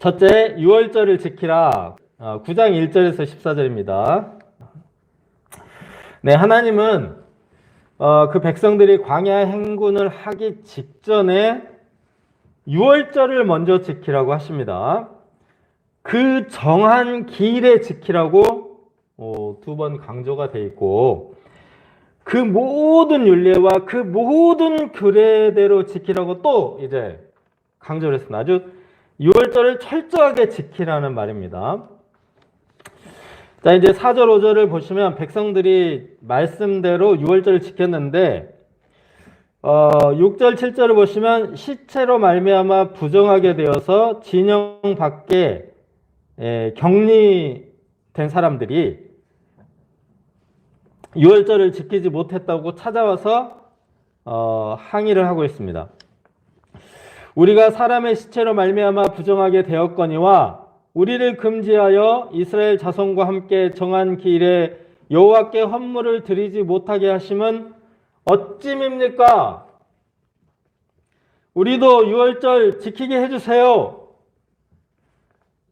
첫째, 유월절을 지키라. 9장 1절에서 14절입니다. 네, 하나님은 그 백성들이 광야 행군을 하기 직전에 유월절을 먼저 지키라고 하십니다. 그 정한 기일에 지키라고 두 번 강조가 되어 있고, 그 모든 율례와 그 모든 규례대로 지키라고 또 이제 강조를 했습니다. 아주 유월절을 철저하게 지키라는 말입니다. 자, 이제 4절 5절을 보시면 백성들이 말씀대로 유월절을 지켰는데 6절 7절을 보시면 시체로 말미암아 부정하게 되어서 진영 밖에 격리된 사람들이 유월절을 지키지 못했다고 찾아와서 항의를 하고 있습니다. 우리가 사람의 시체로 말미암아 부정하게 되었거니와 우리를 금지하여 이스라엘 자손과 함께 정한 기일에 여호와께 헌물을 드리지 못하게 하심은 어찌입니까? 우리도 유월절 지키게 해주세요.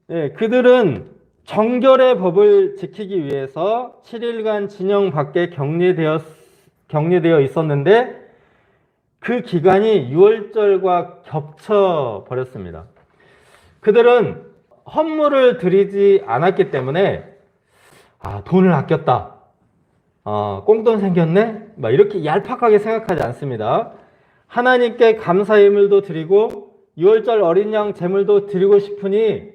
네, 그들은 정결의 법을 지키기 위해서 7일간 진영 밖에 격리되어 있었는데 그 기간이 유월절과 겹쳐 버렸습니다. 그들은 헌물을 드리지 않았기 때문에 돈을 아꼈다, 꽁돈 생겼네, 이렇게 얄팍하게 생각하지 않습니다. 하나님께 감사의 예물도 드리고 유월절 어린 양 제물도 드리고 싶으니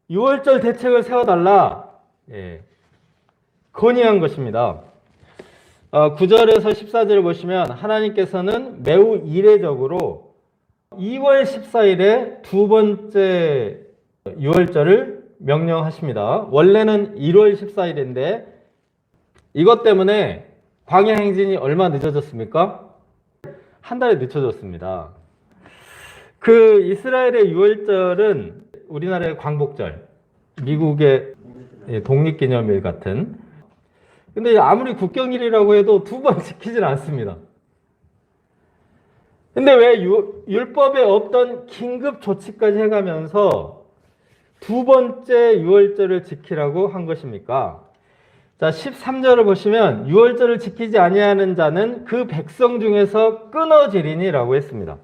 유월절 대책을 세워달라, 건의한 것입니다. 9절에서 14절을 보시면 하나님께서는 매우 이례적으로 2월 14일에 두 번째 유월절을 명령하십니다. 원래는 1월 14일인데 이것 때문에 광야 행진이 얼마 늦어졌습니까? 한 달이 늦춰졌습니다. 그 이스라엘의 유월절은 우리나라의 광복절, 미국의 독립기념일 같은, 근데 아무리 국경일이라고 해도 두 번 지키질 않습니다. 근데 왜 율법에 없던 긴급 조치까지 해가면서 두 번째 유월절을 지키라고 한 것입니까? 자, 13절을 보시면 유월절을 지키지 아니하는 자는 그 백성 중에서 끊어지리니 라고 했습니다.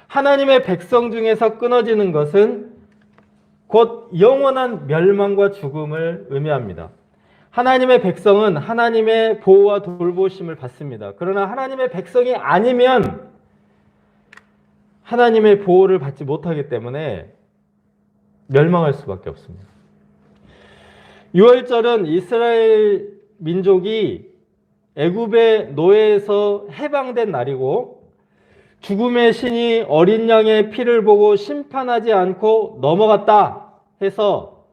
하나님의 백성 중에서 끊어지는 것은 곧 영원한 멸망과 죽음을 의미합니다. 하나님의 백성은 하나님의 보호와 돌보심을 받습니다. 그러나 하나님의 백성이 아니면 하나님의 보호를 받지 못하기 때문에 멸망할 수밖에 없습니다. 유월절은 이스라엘 민족이 애굽의 노예에서 해방된 날이고 죽음의 신이 어린 양의 피를 보고 심판하지 않고 넘어갔다 해서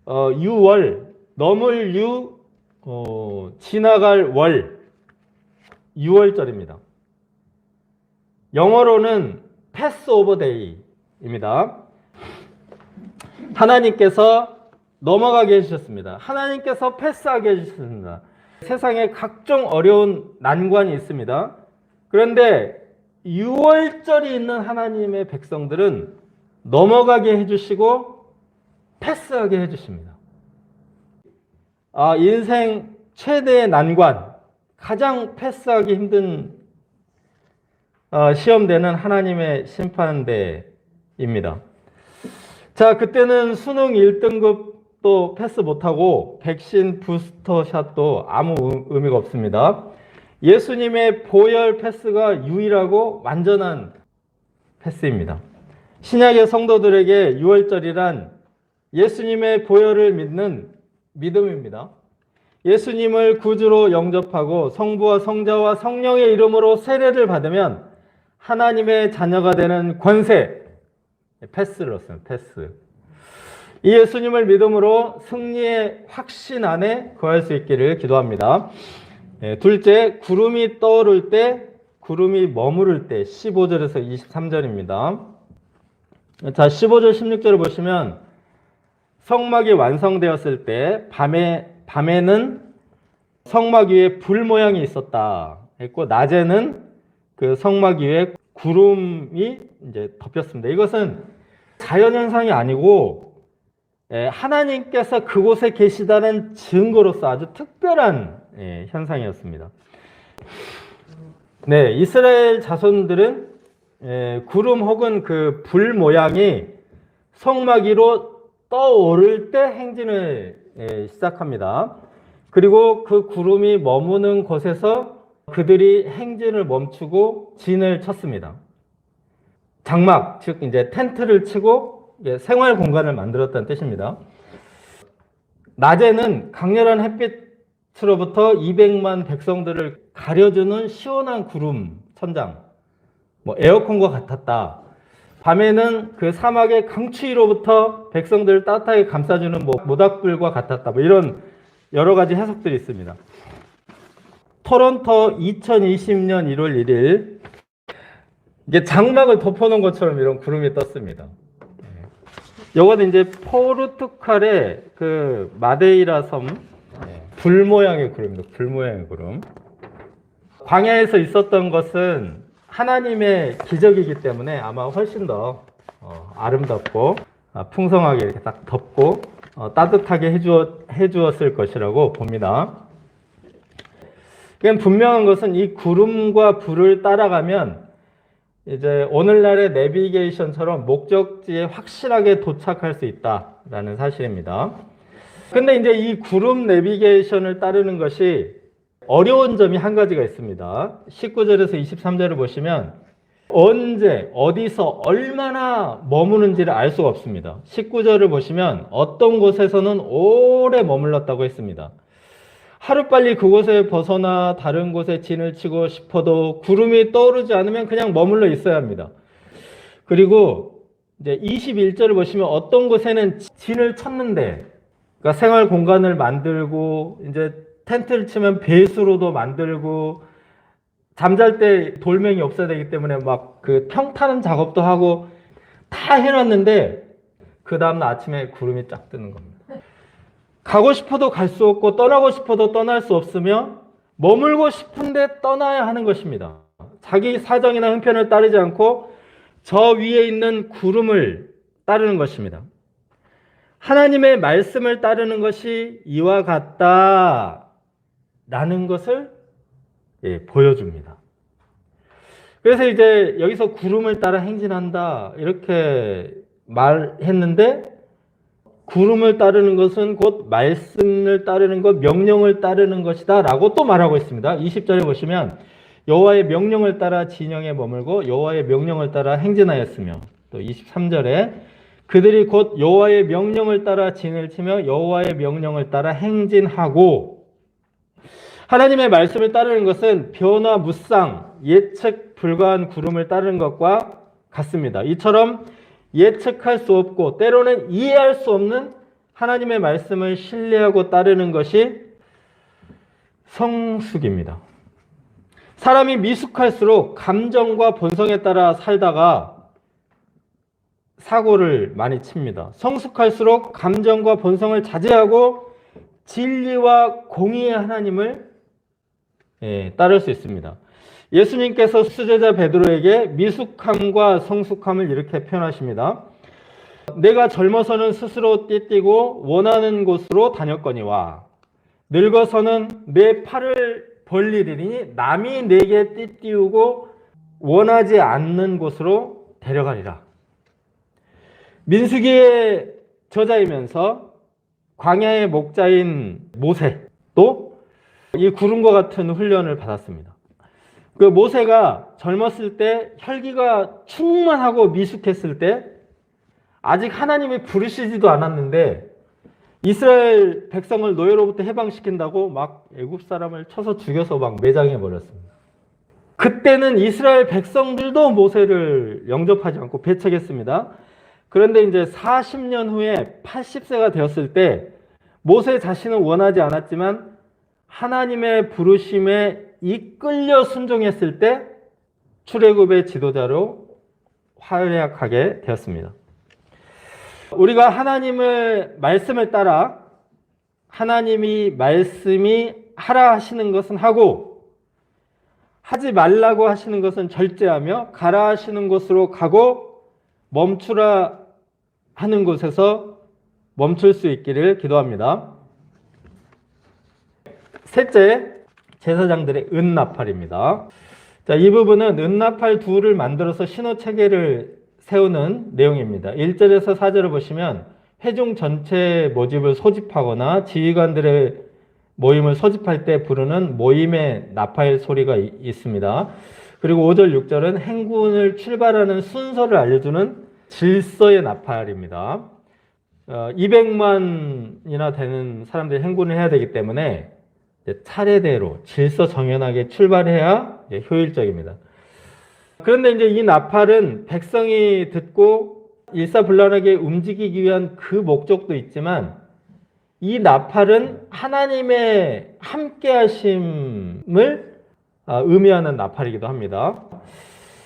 유월, 넘을 유, 지나갈 월, 유월절입니다. 영어로는 패스오버 데이입니다. 하나님께서 넘어가게 해주셨습니다. 하나님께서 패스하게 해주셨습니다. 세상에 각종 어려운 난관이 있습니다. 그런데 유월절이 있는 하나님의 백성들은 넘어가게 해주시고 패스하게 해주십니다. 인생 최대의 난관, 가장 패스하기 힘든 시험대는 하나님의 심판대입니다. 자, 그때는 수능 1등급도 패스 못하고 백신 부스터샷도 아무 의미가 없습니다. 예수님의 보혈 패스가 유일하고 완전한 패스입니다. 신약의 성도들에게 유월절이란 예수님의 보혈을 믿는 믿음입니다. 예수님을 구주로 영접하고 성부와 성자와 성령의 이름으로 세례를 받으면 하나님의 자녀가 되는 권세, 패스를 얻습니다. 패스. 이 예수님을 믿음으로 승리의 확신 안에 거할 수 있기를 기도합니다. 둘째, 구름이 떠오를 때, 구름이 머무를 때, 15절에서 23절입니다. 자, 15절, 16절을 보시면 성막이 완성되었을 때 밤에는 성막 위에 불 모양이 있었다 했고, 낮에는 그 성막 위에 구름이 이제 덮였습니다. 이것은 자연현상이 아니고 하나님께서 그곳에 계시다는 증거로서 아주 특별한 현상이었습니다. 네, 이스라엘 자손들은 구름 혹은 그 불 모양이 성막 위로 떠오를 때 행진을 시작합니다. 그리고 그 구름이 머무는 곳에서 그들이 행진을 멈추고 진을 쳤습니다. 장막, 즉 이제 텐트를 치고 생활 공간을 만들었다는 뜻입니다. 낮에는 강렬한 햇빛으로부터 200만 백성들을 가려주는 시원한 구름 천장, 에어컨과 같았다. 밤에는 그 사막의 강추위로부터 백성들을 따뜻하게 감싸주는 모닥불과 같았다. 이런 여러 가지 해석들이 있습니다. 토론토 2020년 1월 1일 이게 장막을 덮어놓은 것처럼 이런 구름이 떴습니다. 요거는 이제 포르투갈의 그 마데이라 섬 불 모양의 구름입니다. 불 모양의 구름. 광야에서 있었던 것은 하나님의 기적이기 때문에 아마 훨씬 더 아름답고 풍성하게 이렇게 딱 덮고 따뜻하게 해주었을 것이라고 봅니다. 분명한 것은 이 구름과 불을 따라가면 이제 오늘날의 내비게이션처럼 목적지에 확실하게 도착할 수 있다라는 사실입니다. 근데 이제 이 구름 내비게이션을 따르는 것이 어려운 점이 한 가지가 있습니다. 19절에서 23절을 보시면 언제, 어디서, 얼마나 머무는지를 알 수가 없습니다. 19절을 보시면 어떤 곳에서는 오래 머물렀다고 했습니다. 하루빨리 그곳에 벗어나 다른 곳에 진을 치고 싶어도 구름이 떠오르지 않으면 그냥 머물러 있어야 합니다. 그리고 이제 21절을 보시면 어떤 곳에는 진을 쳤는데, 그러니까 생활 공간을 만들고, 이제 텐트를 치면 배수로도 만들고, 잠잘 때 돌멩이 없어야 되기 때문에 막 그 평타는 작업도 하고 다 해놨는데, 그 다음날 아침에 구름이 쫙 뜨는 겁니다. 가고 싶어도 갈 수 없고 떠나고 싶어도 떠날 수 없으며 머물고 싶은데 떠나야 하는 것입니다. 자기 사정이나 형편을 따르지 않고 저 위에 있는 구름을 따르는 것입니다. 하나님의 말씀을 따르는 것이 이와 같다라는 것을 보여줍니다. 그래서 이제 여기서 구름을 따라 행진한다 이렇게 말했는데, 구름을 따르는 것은 곧 말씀을 따르는 것, 명령을 따르는 것이다 라고 또 말하고 있습니다. 20절에 보시면 여호와의 명령을 따라 진영에 머물고 여호와의 명령을 따라 행진하였으며, 또 23절에 그들이 곧 여호와의 명령을 따라 진을 치며 여호와의 명령을 따라 행진하고, 하나님의 말씀을 따르는 것은 변화무쌍, 예측 불가한 구름을 따르는 것과 같습니다. 이처럼 예측할 수 없고 때로는 이해할 수 없는 하나님의 말씀을 신뢰하고 따르는 것이 성숙입니다. 사람이 미숙할수록 감정과 본성에 따라 살다가 사고를 많이 칩니다. 성숙할수록 감정과 본성을 자제하고 진리와 공의의 하나님을 따를 수 있습니다. 예수님께서 수제자 베드로에게 미숙함과 성숙함을 이렇게 표현하십니다. 내가 젊어서는 스스로 띠뛰고 원하는 곳으로 다녔거니와 늙어서는 내 팔을 벌리리니 남이 내게 띠띠우고 원하지 않는 곳으로 데려가리라. 민수기의 저자이면서 광야의 목자인 모세도 이 구름과 같은 훈련을 받았습니다. 그 모세가 젊었을 때 혈기가 충만하고 미숙했을 때 아직 하나님이 부르시지도 않았는데 이스라엘 백성을 노예로부터 해방시킨다고 막 애굽 사람을 쳐서 죽여서 막 매장해 버렸습니다. 그때는 이스라엘 백성들도 모세를 영접하지 않고 배척했습니다. 그런데 이제 40년 후에 80세가 되었을 때 모세 자신은 원하지 않았지만 하나님의 부르심에 이끌려 순종했을 때 출애굽의 지도자로 활약하게 되었습니다. 우리가 하나님의 말씀을 따라 하나님이 말씀이 하라 하시는 것은 하고 하지 말라고 하시는 것은 절제하며 가라 하시는 곳으로 가고 멈추라 하는 곳에서 멈출 수 있기를 기도합니다. 셋째, 제사장들의 은나팔입니다. 자, 이 부분은 은나팔 둘을 만들어서 신호 체계를 세우는 내용입니다. 1절에서 4절을 보시면 회중 전체 모집을 소집하거나 지휘관들의 모임을 소집할 때 부르는 모임의 나팔 소리가 있습니다. 그리고 5절, 6절은 행군을 출발하는 순서를 알려주는 질서의 나팔입니다. 200만이나 되는 사람들이 행군을 해야 되기 때문에 차례대로 질서 정연하게 출발해야 효율적입니다. 그런데 이제 이 나팔은 백성이 듣고 일사불란하게 움직이기 위한 그 목적도 있지만 이 나팔은 하나님의 함께하심을 의미하는 나팔이기도 합니다.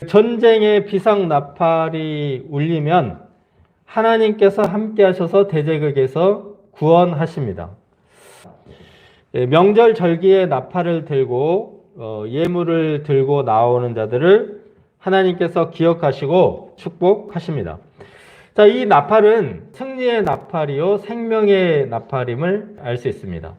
전쟁의 비상 나팔이 울리면 하나님께서 함께하셔서 대제국에서 구원하십니다. 명절 절기에 나팔을 들고 예물을 들고 나오는 자들을 하나님께서 기억하시고 축복하십니다. 자, 이 나팔은 승리의 나팔이요 생명의 나팔임을 알 수 있습니다.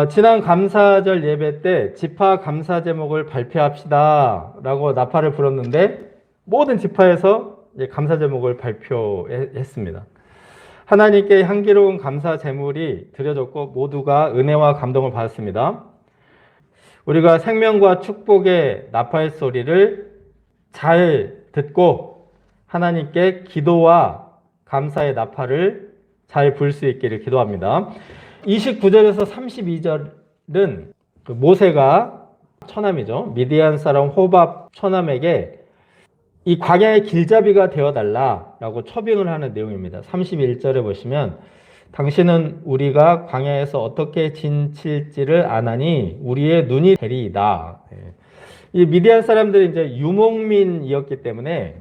지난 감사절 예배 때 지파 감사 제목을 발표합시다 라고 나팔을 불었는데 모든 지파에서 감사 제목을 발표했습니다. 하나님께 향기로운 감사 제물이 드려졌고 모두가 은혜와 감동을 받았습니다. 우리가 생명과 축복의 나팔 소리를 잘 듣고 하나님께 기도와 감사의 나팔을 잘 불 수 있기를 기도합니다. 29절에서 32절은 모세가 처남이죠. 미디안 사람 호밥 처남에게 이 광야의 길잡이가 되어달라라고 초빙을 하는 내용입니다. 31절에 보시면 당신은 우리가 광야에서 어떻게 진칠지를 아나니 우리의 눈이 되리이다. 이 미디안 사람들이 이제 유목민이었기 때문에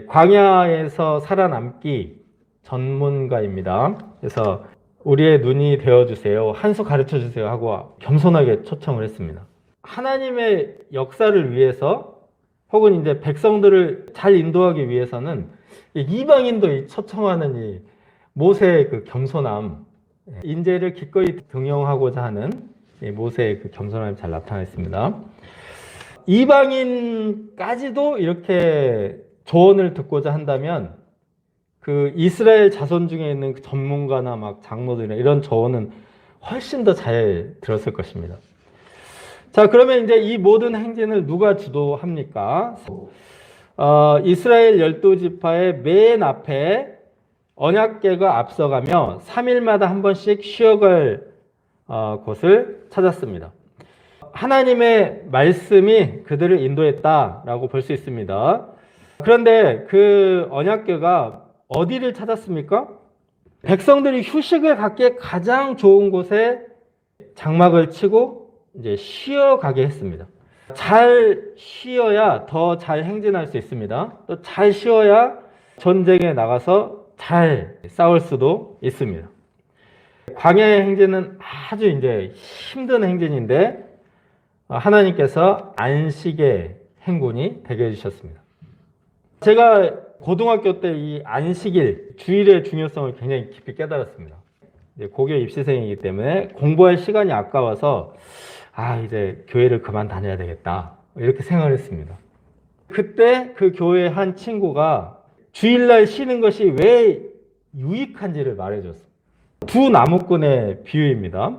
광야에서 살아남기 전문가입니다. 그래서 우리의 눈이 되어주세요. 한 수 가르쳐주세요 하고 겸손하게 초청을 했습니다. 하나님의 역사를 위해서 혹은 이제 백성들을 잘 인도하기 위해서는 이방인도 초청하는 이 모세의 그 겸손함, 인재를 기꺼이 등용하고자 하는 모세의 그 겸손함이 잘 나타났습니다. 이방인까지도 이렇게 조언을 듣고자 한다면 그 이스라엘 자손 중에 있는 전문가나 막 장로들이나 이런 조언은 훨씬 더 잘 들었을 것입니다. 자, 그러면 이제 이 모든 행진을 누가 주도합니까? 이스라엘 12지파의 맨 앞에 언약궤가 앞서가며 3일마다 한 번씩 쉬어갈 곳을 찾았습니다. 하나님의 말씀이 그들을 인도했다라고 볼 수 있습니다. 그런데 그 언약궤가 어디를 찾았습니까? 백성들이 휴식을 갖기에 가장 좋은 곳에 장막을 치고 이제 쉬어가게 했습니다. 잘 쉬어야 더 잘 행진할 수 있습니다. 또 잘 쉬어야 전쟁에 나가서 잘 싸울 수도 있습니다. 광야의 행진은 아주 이제 힘든 행진인데 하나님께서 안식의 행군이 되게 해주셨습니다. 제가 고등학교 때 이 안식일, 주일의 중요성을 굉장히 깊이 깨달았습니다. 이제 고교 입시생이기 때문에 공부할 시간이 아까워서 이제 교회를 그만 다녀야 되겠다 이렇게 생각을 했습니다. 그때 그 교회 한 친구가 주일날 쉬는 것이 왜 유익한지를 말해줬어요. 두 나무꾼의 비유입니다.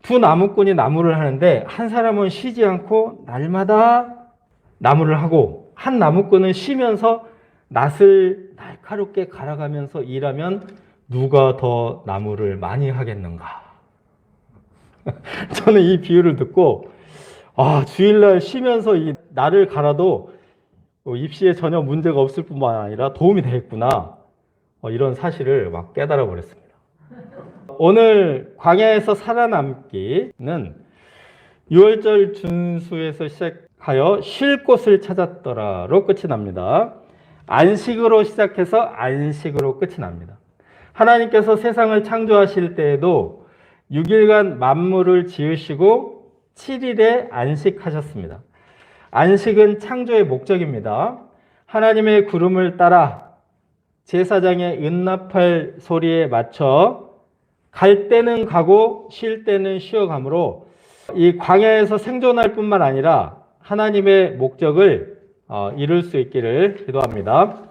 두 나무꾼이 나무를 하는데 한 사람은 쉬지 않고 날마다 나무를 하고 한 나무꾼은 쉬면서 낫을 날카롭게 갈아가면서 일하면 누가 더 나무를 많이 하겠는가? 저는 이 비유를 듣고 주일날 쉬면서 이 날을 갈아도 입시에 전혀 문제가 없을 뿐만 아니라 도움이 되겠구나, 이런 사실을 막 깨달아 버렸습니다. 오늘 광야에서 살아남기는 6월절 준수에서 시작하여 쉴 곳을 찾았더라로 끝이 납니다. 안식으로 시작해서 안식으로 끝이 납니다. 하나님께서 세상을 창조하실 때에도 6일간 만물을 지으시고 7일에 안식하셨습니다. 안식은 창조의 목적입니다. 하나님의 구름을 따라 제사장의 은납할 소리에 맞춰 갈 때는 가고 쉴 때는 쉬어가므로 이 광야에서 생존할 뿐만 아니라 하나님의 목적을 이룰 수 있기를 기도합니다.